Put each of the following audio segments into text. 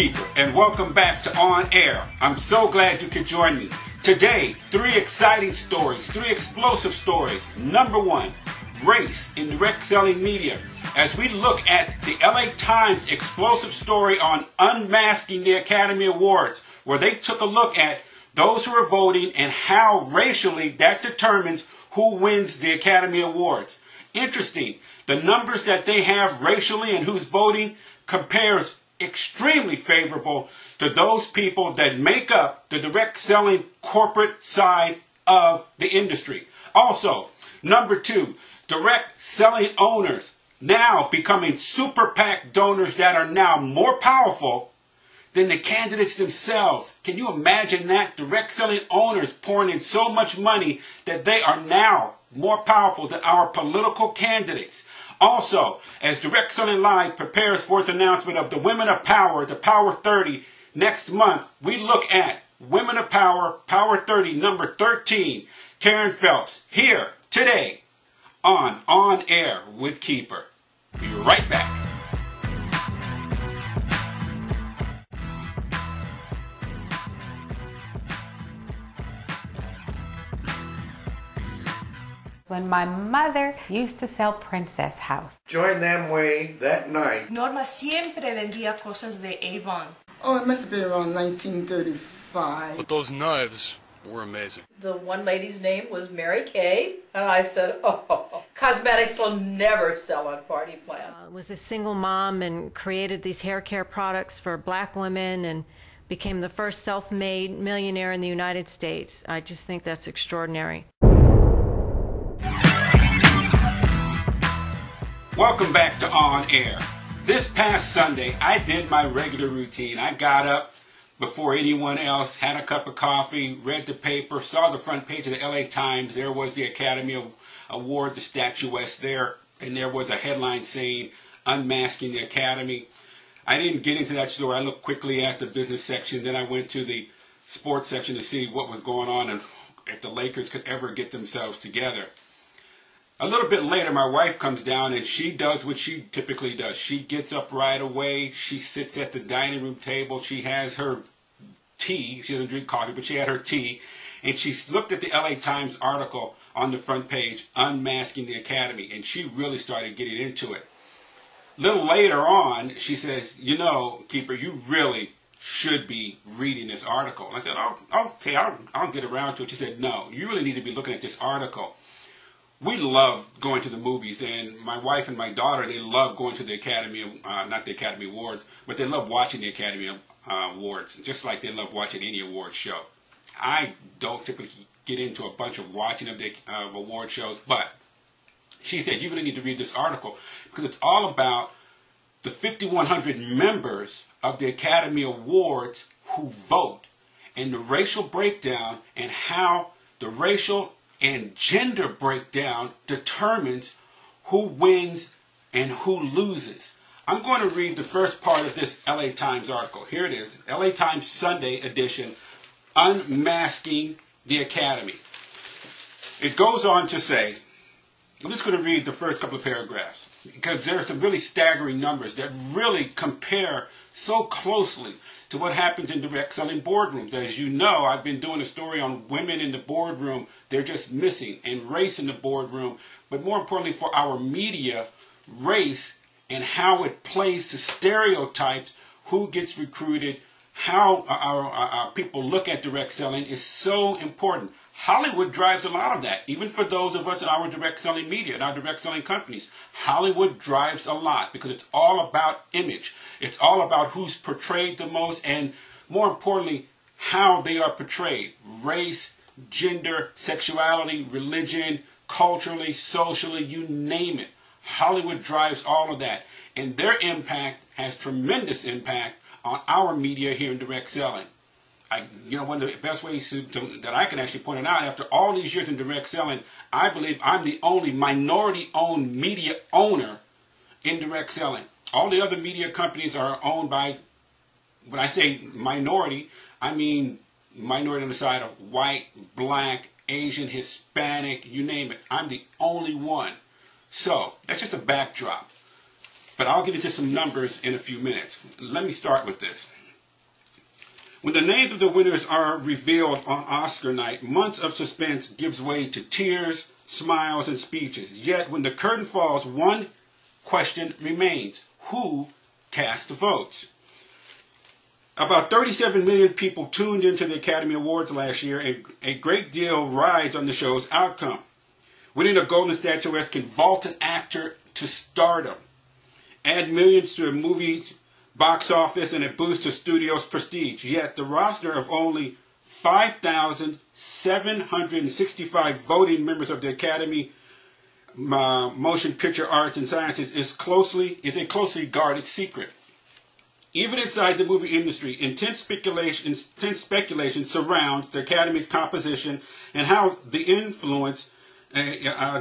Keeper, and welcome back to On Air. I'm so glad you could join me. Today, 3 exciting stories, 3 explosive stories. Number 1, race in direct selling media. As we look at the LA Times explosive story on unmasking the Academy Awards, where they took a look at those who are voting and how racially that determines who wins the Academy Awards. Interesting. The numbers that they have racially and who's voting compares extremely favorable to those people that make up the direct selling corporate side of the industry. Also, number 2, direct selling owners now becoming super PAC donors that are now more powerful than the candidates themselves. Can you imagine that? Direct selling owners pouring in so much money that they are now more powerful than our political candidates. Also, as Direct Selling Live prepares for its announcement of the Women of Power, the Power 30, next month, we look at Women of Power, Power 30, number 13, Catran-Phelps, here today on Air with Keeper. Be right back. When my mother used to sell Princess House. Joined them way that night. Norma siempre vendía cosas de Avon. Oh, it must have been around 1935. But those knives were amazing. The one lady's name was Mary Kay, and I said, oh, cosmetics will never sell on Party Plan. Was a single mom and created these hair care products for black women and became the first self-made millionaire in the United States. I just think that's extraordinary. Welcome back to On Air. This past Sunday, I did my regular routine. I got up before anyone else, had a cup of coffee, read the paper, saw the front page of the LA Times. There was the Academy Award, the statuette there, and there was a headline saying, Unmasking the Academy. I didn't get into that story. I looked quickly at the business section. Then I went to the sports section to see what was going on and if the Lakers could ever get themselves together. A little bit later, my wife comes down and she does what she typically does. She gets up right away. She sits at the dining room table. She has her tea. She doesn't drink coffee, but she had her tea. And she looked at the LA Times article on the front page, Unmasking the Academy. And she really started getting into it. A little later on, she says, you know, Keeper, you really should be reading this article. And I said, oh, okay, I'll get around to it. She said, no, you really need to be looking at this article. We love going to the movies, and my wife and my daughter, they love going to the Academy, not the Academy Awards, but they love watching the Academy Awards, just like they love watching any award show. I don't typically get into a bunch of watching of the award shows, but she said, you really need to read this article, because it's all about the 5,100 members of the Academy Awards who vote, and the racial breakdown, and how the racial and gender breakdown determines who wins and who loses. I'm going to read the first part of this LA Times article. Here it is, LA Times Sunday edition, Unmasking the Academy. It goes on to say, I'm just going to read the first couple of paragraphs, because there are some really staggering numbers that really compare so closely to what happens in direct selling boardrooms. As you know, I've been doing a story on women in the boardroom. They're just missing, and race in the boardroom. But more importantly for our media, race and how it plays to stereotypes, who gets recruited, how our people look at direct selling is so important. Hollywood drives a lot of that, even for those of us in our direct selling media, in our direct selling companies. Hollywood drives a lot because it's all about image. It's all about who's portrayed the most, and more importantly, how they are portrayed. Race, gender, sexuality, religion, culturally, socially, you name it. Hollywood drives all of that. And their impact has tremendous impact on our media here in direct selling. One of the best ways that I can actually point it out, after all these years in direct selling, I believe I'm the only minority-owned media owner in direct selling. All the other media companies are owned by, when I say minority, I mean minority on the side of white, black, Asian, Hispanic, you name it. I'm the only one. So that's just a backdrop. But I'll get into some numbers in a few minutes. Let me start with this. When the names of the winners are revealed on Oscar night, months of suspense gives way to tears, smiles, and speeches. Yet when the curtain falls, one question remains: who cast the votes? About 37 million people tuned into the Academy Awards last year, and a great deal rides on the show's outcome. Winning a Golden Statuette can vault an actor to stardom, add millions to a movie's box office, and a boost to studio's prestige. Yet the roster of only 5,765 voting members of the Academy Motion Picture Arts and Sciences is a closely guarded secret. Even inside the movie industry, intense speculation surrounds the Academy's composition and how the influence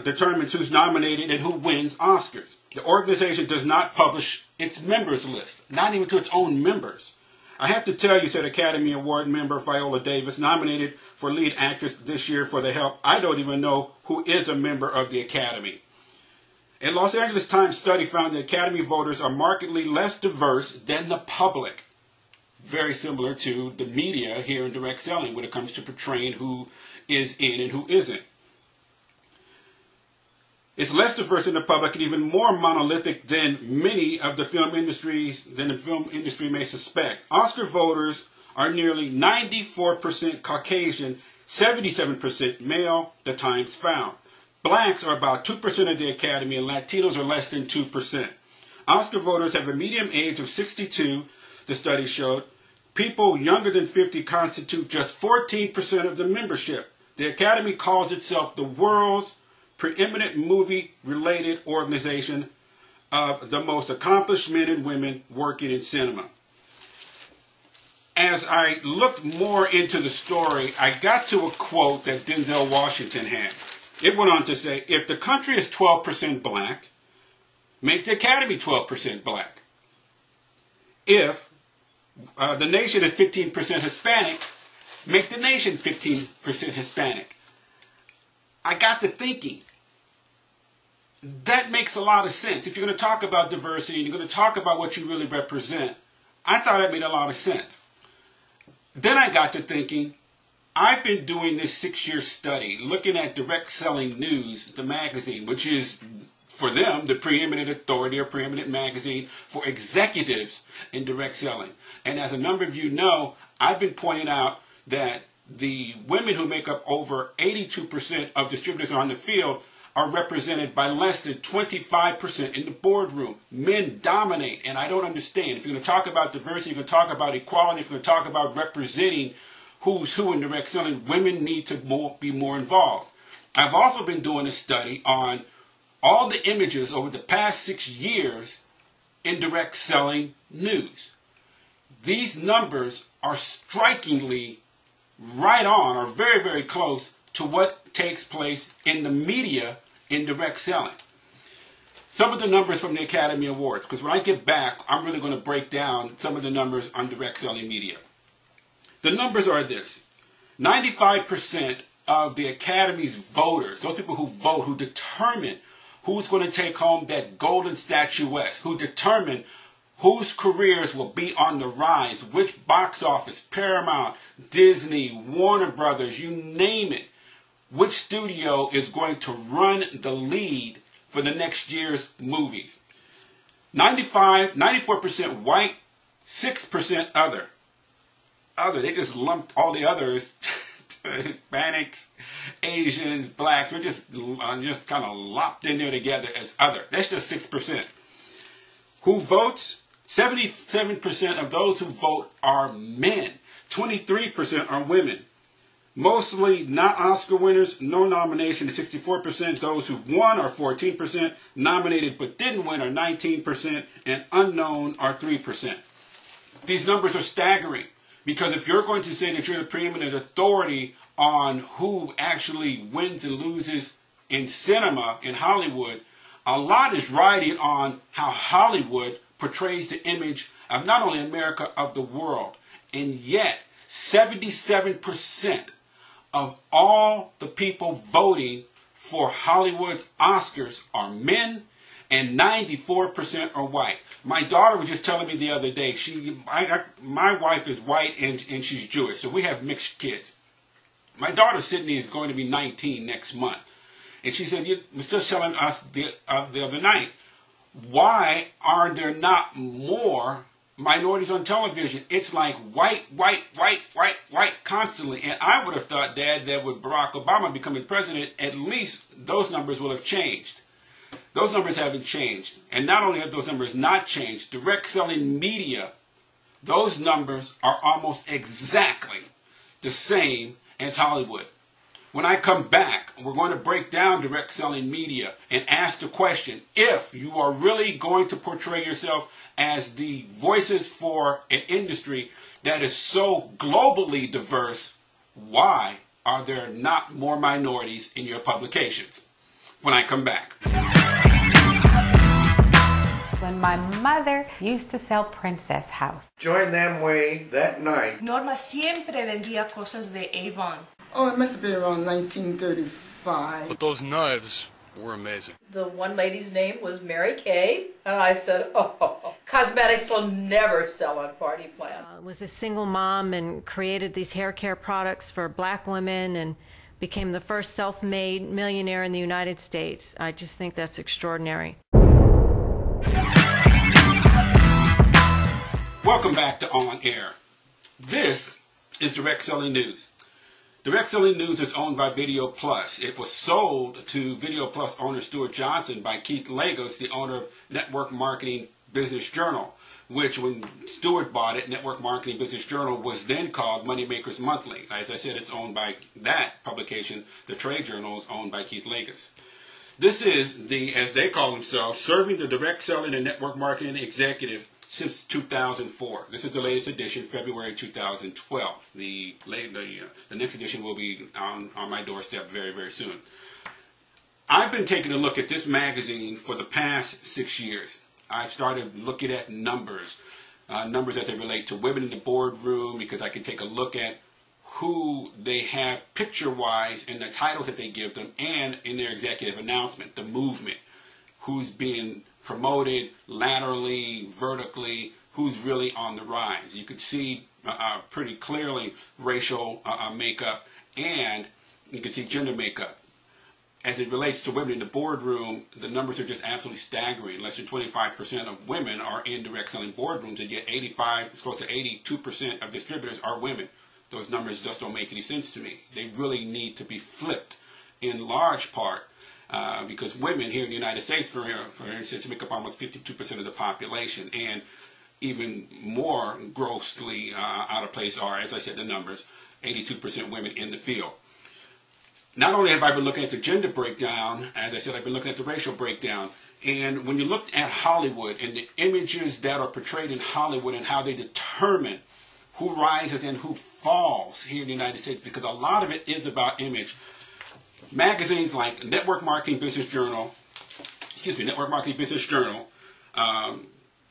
determines who's nominated and who wins Oscars. The organization does not publish its members list, not even to its own members. I have to tell you, said Academy Award member Viola Davis, nominated for lead actress this year for The Help, I don't even know who is a member of the Academy. A Los Angeles Times study found that Academy voters are markedly less diverse than the public. Very similar to the media here in direct selling when it comes to portraying who is in and who isn't. It's less diverse in the public and even more monolithic than many of the film industry may suspect. Oscar voters are nearly 94% Caucasian, 77% male, the Times found. Blacks are about 2% of the Academy, and Latinos are less than 2%. Oscar voters have a median age of 62, the study showed. People younger than 50 constitute just 14% of the membership. The Academy calls itself the world's preeminent movie-related organization of the most accomplished men and women working in cinema. As I looked more into the story, I got to a quote that Denzel Washington had. It went on to say, if the country is 12% black, make the Academy 12% black. If the nation is 15% Hispanic, make the nation 15% Hispanic. I got to thinking, that makes a lot of sense. If you're going to talk about diversity and you're going to talk about what you really represent, I thought that made a lot of sense. Then I got to thinking, I've been doing this 6-year study looking at Direct Selling News, the magazine, which is, for them, the preeminent authority or preeminent magazine for executives in direct selling. And as a number of you know, I've been pointing out that the women who make up over 82% of distributors on the field are represented by less than 25% in the boardroom. Men dominate, and I don't understand. If you're going to talk about diversity, you're going to talk about equality, if you're going to talk about representing who's who in direct selling, women need to be more involved. I've also been doing a study on all the images over the past 6 years in direct selling news. These numbers are strikingly right on, or very, very close to what takes place in the media in direct selling. Some of the numbers from the Academy Awards, because when I get back, I'm really going to break down some of the numbers on direct selling media. The numbers are this: 95% of the Academy's voters, those people who vote, who determine who's going to take home that golden statuette, who determine whose careers will be on the rise, which box office, Paramount, Disney, Warner Brothers, you name it, which studio is going to run the lead for the next year's movies. 94% white, 6% other. They just lumped all the others, Hispanics, Asians, blacks, we're just kind of lopped in there together as other. That's just 6%. Who votes? 77% of those who vote are men. 23% are women. Mostly not Oscar winners, no nomination is 64%. Those who won are 14%. Nominated but didn't win are 19%. And unknown are 3%. These numbers are staggering. Because if you're going to say that you're the preeminent authority on who actually wins and loses in cinema, in Hollywood, a lot is riding on how Hollywood portrays the image of not only America, of the world. And yet, 77% of all the people voting for Hollywood's Oscars are men, and 94% are white. My daughter was just telling me the other day, my wife is white and she's Jewish, so we have mixed kids. My daughter Sydney is going to be 19 next month. And she said, you were still telling us the other night, why are there not more minorities on television? It's like white constantly. And I would have thought, Dad, that with Barack Obama becoming president, at least those numbers will have changed. Those numbers haven't changed. And not only have those numbers not changed, direct selling media, those numbers are almost exactly the same as Hollywood. When I come back, we're going to break down direct selling media and ask the question, if you are really going to portray yourself as the voices for an industry that is so globally diverse, why are there not more minorities in your publications? When I come back. When my mother used to sell Princess House. Joined them way that night. Norma siempre vendía cosas de Avon. Oh, it must have been around 1935. But those knives were amazing. The one lady's name was Mary Kay, and I said, oh, cosmetics will never sell on party plan. Was a single mom and created these hair care products for black women and became the first self-made millionaire in the United States. I just think that's extraordinary. Welcome back to On Air. This is Direct Selling News. Direct Selling News is owned by Video Plus. It was sold to Video Plus owner Stuart Johnson by Keith Lagos, the owner of Network Marketing Business Journal, which when Stuart bought it, Network Marketing Business Journal was then called Moneymakers Monthly. As I said, it's owned by that publication. The trade journal is owned by Keith Lagos. This is the, as they call themselves, serving the direct selling and network marketing executive since 2004. This is the latest edition, February 2012. The next edition will be on my doorstep very, very soon. I've been taking a look at this magazine for the past 6 years. I've started looking at numbers as they relate to women in the boardroom, because I can take a look at who they have picture-wise in the titles that they give them and in their executive announcement, the movement, who's being promoted laterally, vertically, who's really on the rise. You could see pretty clearly racial makeup, and you can see gender makeup. As it relates to women in the boardroom, the numbers are just absolutely staggering. Less than 25% of women are in direct selling boardrooms, and yet it's close to 82% of distributors are women. Those numbers just don't make any sense to me. They really need to be flipped in large part because women here in the United States, for instance, make up almost 52% of the population, and even more grossly out of place are, as I said, the numbers, 82% women in the field. Not only have I been looking at the gender breakdown, as I said, I've been looking at the racial breakdown. And when you look at Hollywood and the images that are portrayed in Hollywood and how they determine who rises and who falls here in the United States, because a lot of it is about image. Magazines like Network Marketing Business Journal, as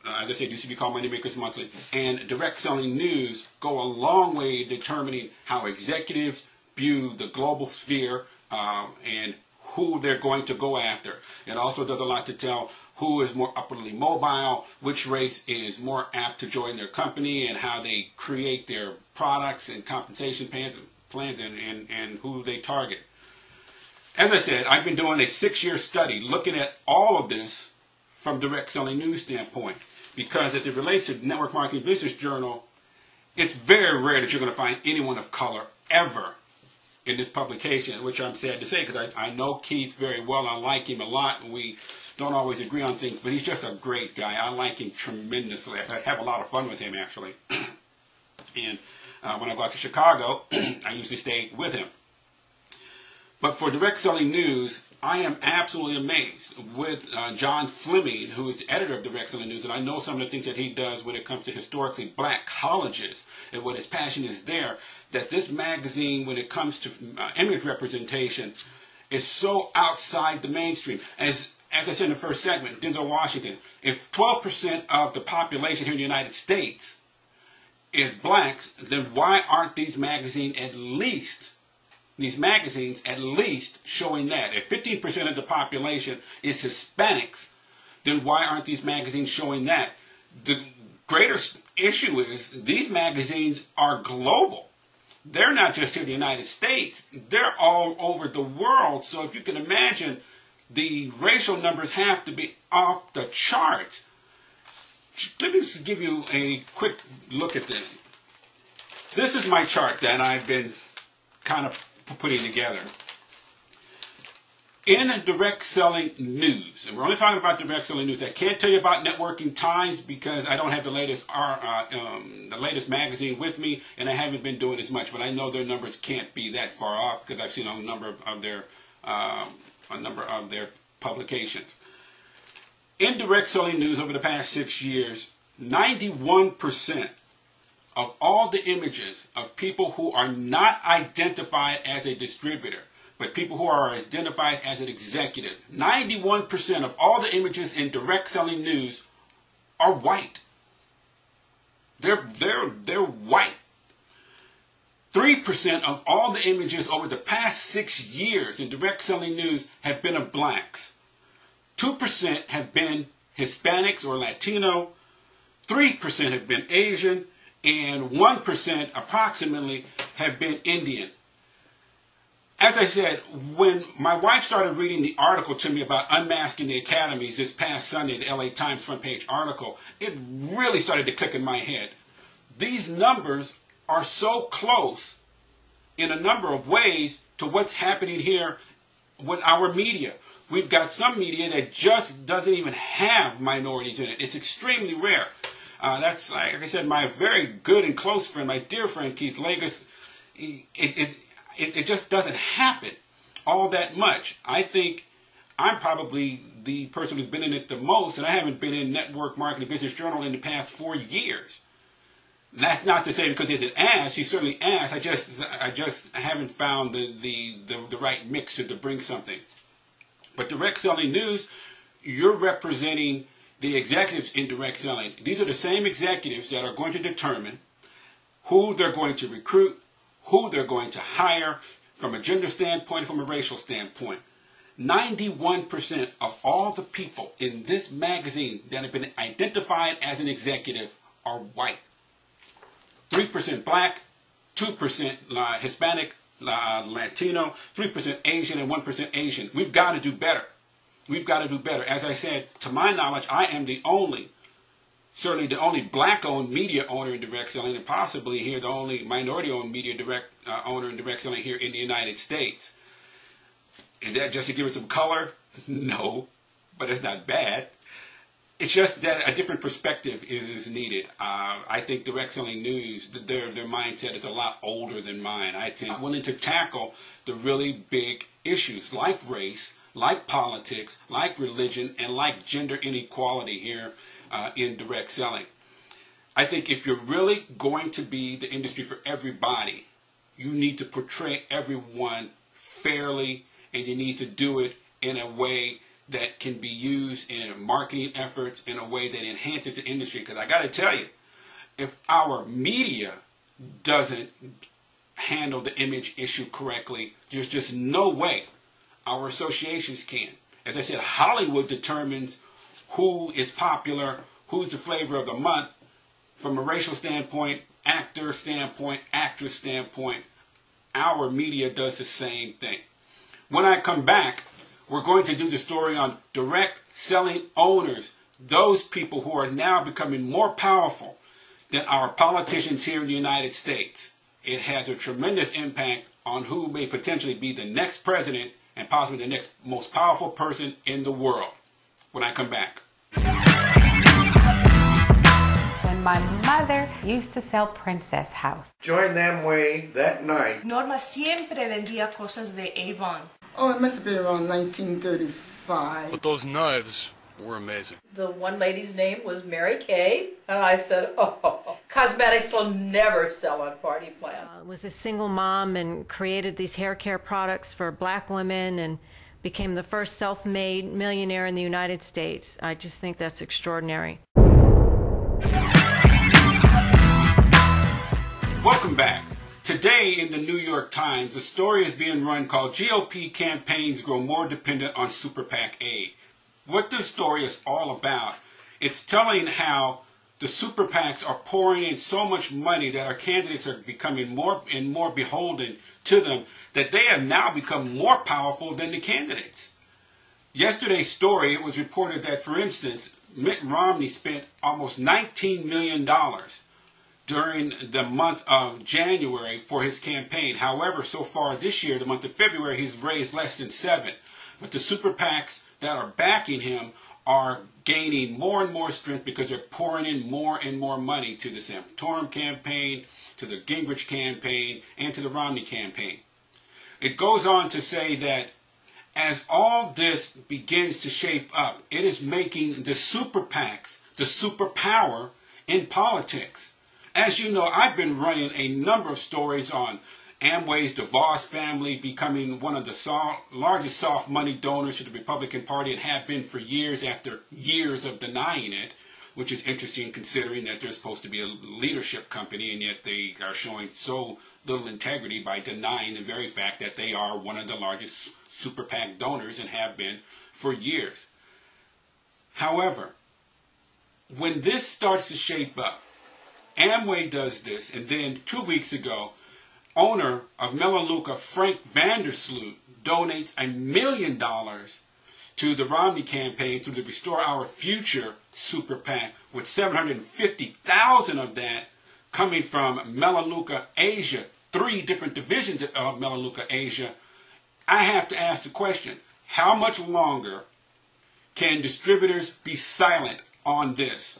I said, used to be called Moneymakers Monthly, and Direct Selling News go a long way in determining how executives view the global sphere and who they're going to go after. It also does a lot to tell who is more upwardly mobile, which race is more apt to join their company, and how they create their products and compensation plans and who they target. As I said, I've been doing a 6-year study looking at all of this from direct selling news standpoint, because as it relates to Network Marketing Business Journal, it's very rare that you're going to find anyone of color ever in this publication, which I'm sad to say, because I know Keith very well. I like him a lot, and we don't always agree on things, but he's just a great guy. I like him tremendously. I have a lot of fun with him, actually. And when I go out to Chicago, I usually stay with him. But for direct selling news, I am absolutely amazed with John Fleming, who is the editor of Direct Selling News, and I know some of the things that he does when it comes to historically black colleges and what his passion is there, that this magazine, when it comes to image representation, is so outside the mainstream. As I said in the first segment, Denzel Washington, if 12% of the population here in the United States is blacks, then why aren't these magazines at least showing that? If 15% of the population is Hispanics, then why aren't these magazines showing that? The greater issue is these magazines are global. They're not just here in the United States. They're all over the world. So if you can imagine, the racial numbers have to be off the charts. Let me just give you a quick look at this. This is my chart that I've been kind of putting together. In direct selling news, and we're only talking about direct selling news. I can't tell you about Networking Times because I don't have the latest magazine with me, and I haven't been doing as much. But I know their numbers can't be that far off because I've seen a number of their publications. In direct selling news over the past 6 years, 91% of all the images of people who are not identified as a distributor, but people who are identified as an executive, 91% of all the images in direct selling news are white. They're white. 3% of all the images over the past 6 years in direct selling news have been of blacks. 2% have been Hispanics or Latino. 3% have been Asian. And 1% approximately have been Indian. As I said, when my wife started reading the article to me about unmasking the academies this past Sunday, the LA Times front page article, it really started to click in my head. These numbers are so close in a number of ways to what's happening here with our media. We've got some media that just doesn't even have minorities in it. It's extremely rare. That's, like I said, my very good and close friend, my dear friend Keith Lagos. It just doesn't happen all that much. I think I'm probably the person who's been in it the most, and I haven't been in Network Marketing Business Journal in the past 4 years. That's not to say because it's an ass. He certainly asked. I just haven't found the right mixture to bring something. But direct selling news, you're representing the executives in direct selling. These are the same executives that are going to determine who they're going to recruit, who they're going to hire from a gender standpoint, from a racial standpoint. 91% of all the people in this magazine that have been identified as an executive are white. 3% black, 2% Hispanic, Latino, 3% Asian, and 1% Asian. We've got to do better. We've got to do better. As I said, to my knowledge, I am certainly the only black-owned media owner in direct selling, and possibly here the only minority-owned media owner in direct selling here in the United States. Is that just to give it some color? No, but it's not bad. It's just that a different perspective is needed. I think direct selling news, their mindset is a lot older than mine. I think willing to tackle the really big issues like race, like politics, like religion, and like gender inequality here in direct selling. I think if you're really going to be the industry for everybody, you need to portray everyone fairly, and you need to do it in a way that can be used in marketing efforts in a way that enhances the industry. Because I got to tell you, if our media doesn't handle the image issue correctly, there's just no way our associations can. As I said, Hollywood determines who is popular, who's the flavor of the month from a racial standpoint, actor standpoint, actress standpoint. Our media does the same thing. When I come back, we're going to do the story on direct selling owners, those people who are now becoming more powerful than our politicians here in the United States. It has a tremendous impact on who may potentially be the next president and possibly the next most powerful person in the world. When I come back. When my mother used to sell Princess House. Join them way that night. Norma siempre vendía cosas de Avon. Oh, it must have been around 1935. But those knives were amazing. The one lady's name was Mary Kay, and I said, oh, cosmetics will never sell on party plan. Was a single mom and created these hair care products for black women and became the first self-made millionaire in the United States. I just think that's extraordinary. Welcome back. Today in the New York Times, a story is being run called GOP Campaigns Grow More Dependent on Super PAC Aid. what this story is all about. It's telling how the super PACs are pouring in so much money that our candidates are becoming more and more beholden to them, that they have now become more powerful than the candidates. Yesterday's story, it was reported that, for instance, Mitt Romney spent almost $19 million during the month of January for his campaign. However, so far this year, the month of February, he's raised less than $7 million. But the super PACs that are backing him are gaining more and more strength because they're pouring in more and more money to the Santorum campaign, to the Gingrich campaign, and to the Romney campaign. It goes on to say that as all this begins to shape up, it is making the super PACs the superpower in politics. As you know, I've been running a number of stories on Amway's DeVos family becoming one of the largest soft money donors to the Republican Party and have been for years after years of denying it, which is interesting considering that they're supposed to be a leadership company, and yet they are showing so little integrity by denying the very fact that they are one of the largest super PAC donors and have been for years. However, when this starts to shape up, Amway does this, and then 2 weeks ago, owner of Melaleuca, Frank Vandersloot, donates $1 million to the Romney campaign through the Restore Our Future super PAC, with $750,000 of that coming from Melaleuca Asia, 3 different divisions of Melaleuca Asia. I have to ask the question, how much longer can distributors be silent on this?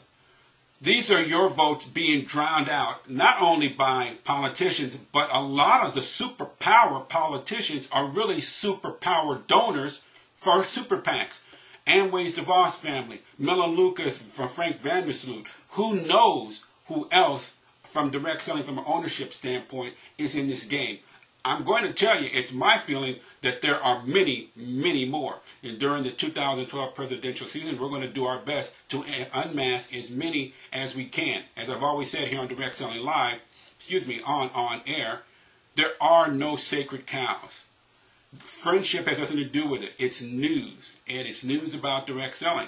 These are your votes being drowned out, not only by politicians, but a lot of the superpower politicians are really superpower donors for super PACs. Amway's DeVos family, Melaleuca's from Frank Vandersloot. Who knows who else from direct selling from an ownership standpoint is in this game? I'm going to tell you, it's my feeling that there are many, many more. And during the 2012 presidential season, we're going to do our best to unmask as many as we can. As I've always said here on Direct Selling Live, on air, there are no sacred cows. Friendship has nothing to do with it. It's news, and it's news about direct selling.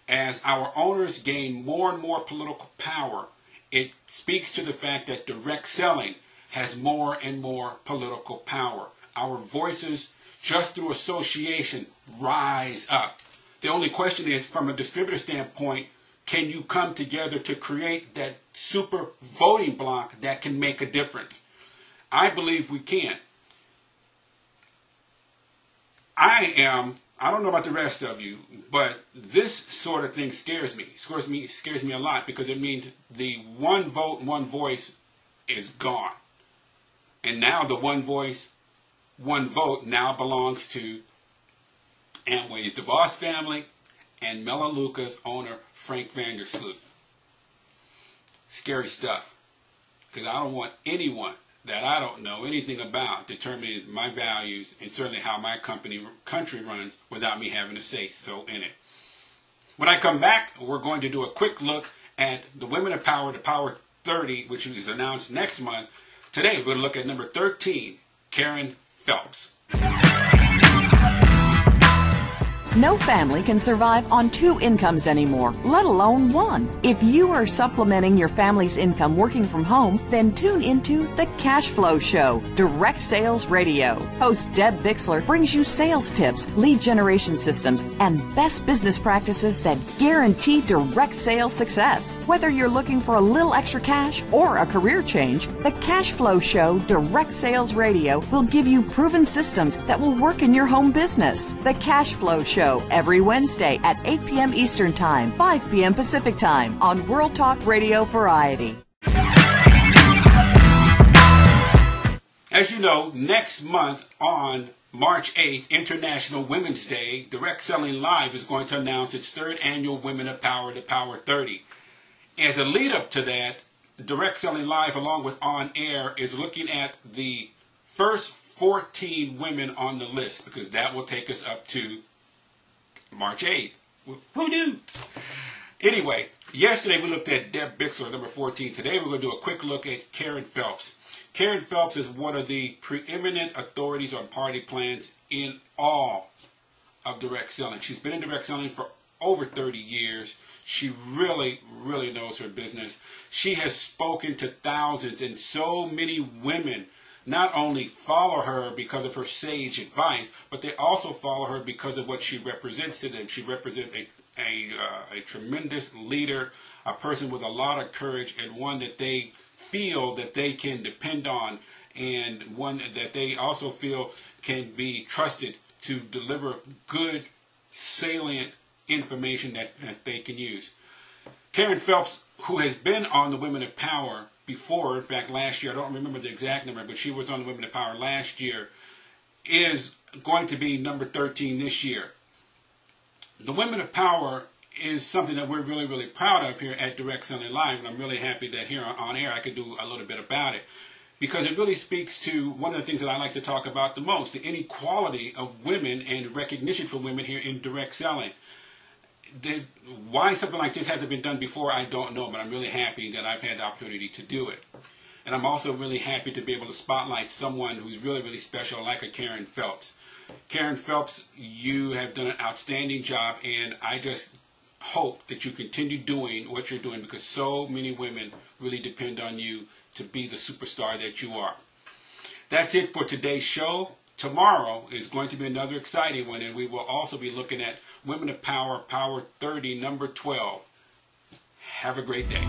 As our owners gain more and more political power, it speaks to the fact that direct selling has more and more political power. Our voices, just through association, rise up. The only question is, from a distributor standpoint, can you come together to create that super voting bloc that can make a difference? I believe we can. I don't know about the rest of you, but this sort of thing scares me. Scares me a lot, because it means the one vote, one voice is gone. And now the one voice, one vote now belongs to Amway's DeVos family and Melaleuca's owner, Frank Vandersloot. Scary stuff. Because I don't want anyone that I don't know anything about determining my values and certainly how my country runs without me having a say-so in it. When I come back, we're going to do a quick look at the Women of Power, the Power 30, which is announced next month. Today, we're going to look at number 13, Karen Phelps. No family can survive on 2 incomes anymore, let alone 1. If you are supplementing your family's income working from home, then tune into The Cash Flow Show, Direct Sales Radio. Host Deb Bixler brings you sales tips, lead generation systems, and best business practices that guarantee direct sales success. Whether you're looking for a little extra cash or a career change, The Cash Flow Show, Direct Sales Radio will give you proven systems that will work in your home business. The Cash Flow Show, every Wednesday at 8 p.m. Eastern Time, 5 p.m. Pacific Time on World Talk Radio Variety. As you know, next month on March 8th, International Women's Day, Direct Selling Live is going to announce its 3rd annual Women of Power, the Power 30. As a lead up to that, Direct Selling Live, along with On Air, is looking at the first 14 women on the list, because that will take us up to March 8th. Who knew? Anyway, yesterday we looked at Deb Bixler, number 14. Today we're going to do a quick look at Karen Phelps. Karen Phelps is one of the preeminent authorities on party plans in all of direct selling. She's been in direct selling for over 30 years. She really, really knows her business. She has spoken to thousands, and so many women not only follow her because of her sage advice, but they also follow her because of what she represents to them. She represents a tremendous leader, a person with a lot of courage, and one that they feel that they can depend on, and one that they also feel can be trusted to deliver good, salient information that they can use. Karen Phelps, who has been on the Women of Power before, in fact last year, I don't remember the exact number, but she was on the Women of Power last year, is going to be number 13 this year. The Women of Power is something that we're really, really proud of here at Direct Selling Live, and I'm really happy that here on air I could do a little bit about it, because it really speaks to one of the things that I like to talk about the most, the inequality of women and recognition for women here in direct selling. Why something like this hasn't been done before, I don't know, but I'm really happy that I've had the opportunity to do it. And I'm also really happy to be able to spotlight someone who's really, really special, like a Karen Phelps. Karen Phelps, you have done an outstanding job, and I just hope that you continue doing what you're doing, because so many women really depend on you to be the superstar that you are. That's it for today's show. Tomorrow is going to be another exciting one, and we will also be looking at Women of Power, Power 30, number 12. Have a great day.